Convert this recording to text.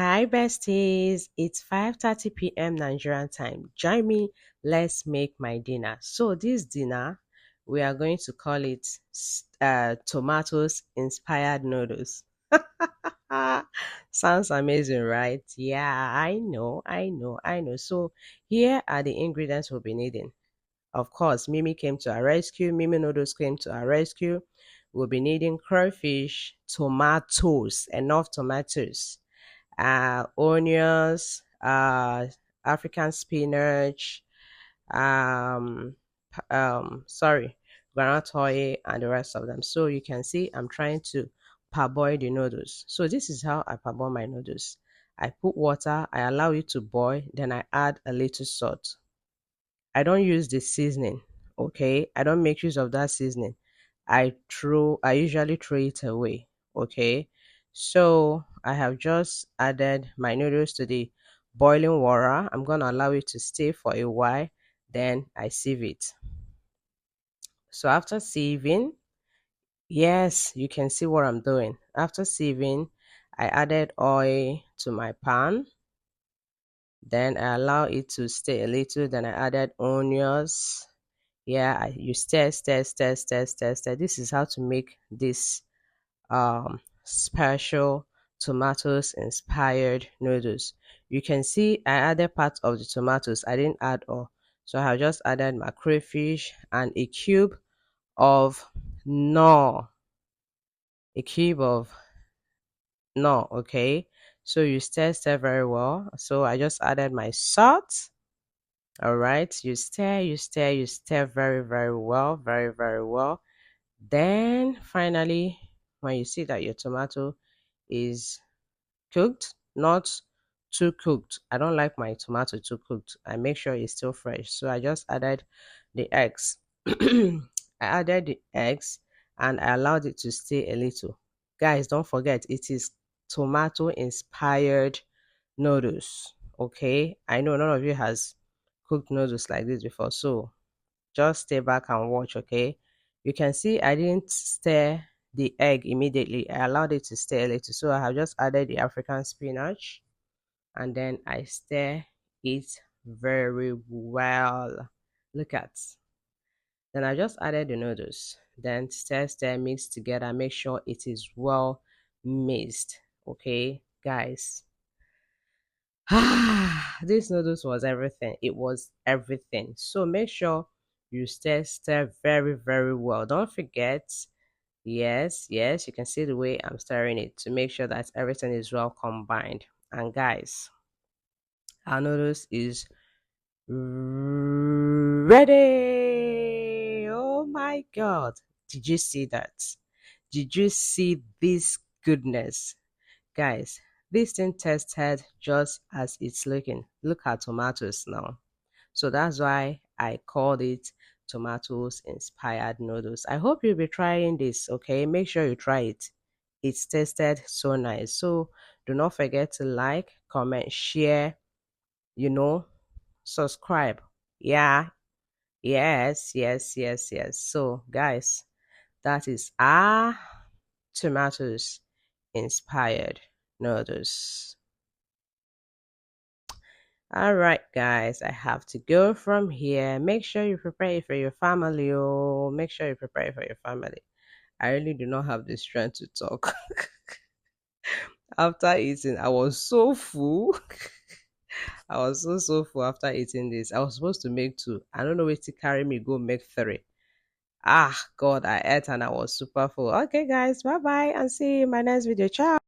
Hi besties, it's 5:30 p.m. Nigerian time. Join me, let's make my dinner. So this dinner, we are going to call it tomatoes inspired noodles. Sounds amazing, right? Yeah, I know. So here are the ingredients we'll be needing. Of course, Mimi came to our rescue. Mimi noodles came to our rescue. We'll be needing crayfish, tomatoes, enough tomatoes, onions, African spinach, sorry, groundnut oil, and the rest of them. So you can see I'm trying to parboil the noodles. So this is how I parboil my noodles. I put water, I allow it to boil, then I add a little salt. I don't use the seasoning, okay? I don't make use of that seasoning. I usually throw it away, okay? So I have just added my noodles to the boiling water. I'm gonna allow it to stay for a while, then I sieve it. So after sieving, yes, you can see what I'm doing. After sieving, I added oil to my pan. Then I allow it to stay a little. Then I added onions. Yeah, you stir. This is how to make this special tomatoes inspired noodles. You can see I added part of the tomatoes. I didn't add all. So I have just added my crayfish and a cube of no. A cube of no, okay? So you stir very well. So I just added my salt. All right, you stir very well, very well. Then finally, when you see that your tomato is cooked, not too cooked. I don't like my tomato too cooked. I make sure it's still fresh. So I just added the eggs. I added the eggs and I allowed it to stay a little. Guys, don't forget it is tomato inspired noodles. Okay, I know none of you has cooked noodles like this before, so just stay back and watch. Okay, you can see I didn't stir the egg immediately. I allowed it to stir a little, so I have just added the African spinach and then I stir it very well. Look at, then I just added the noodles, then stir, mix together, make sure it is well mixed. Okay, guys. This noodles was everything. It was everything. So make sure you stir very well. Don't forget, yes, you can see the way I'm stirring it to make sure that everything is well combined. And guys, our noodles is ready. Oh my god. Did you see that? Did you see this goodness? Guys, this thing tasted just as it's looking. Look at tomatoes now. So that's why I called it tomatoes inspired noodles. I hope you'll be trying this, okay? Make sure you try it. It's tasted so nice. So do not forget to like, comment, share, you know, subscribe. Yeah, yes. So guys, that is our tomatoes inspired noodles. All right, guys, I have to go from here. Make sure you prepare it for your family. Oh, make sure you prepare it for your family. I really do not have the strength to talk. After eating, I was so full. I was so full after eating this. I was supposed to make two. I don't know where to carry me go make three. Ah, God, I ate and I was super full. Okay, guys, bye bye and see you in my next video. Ciao.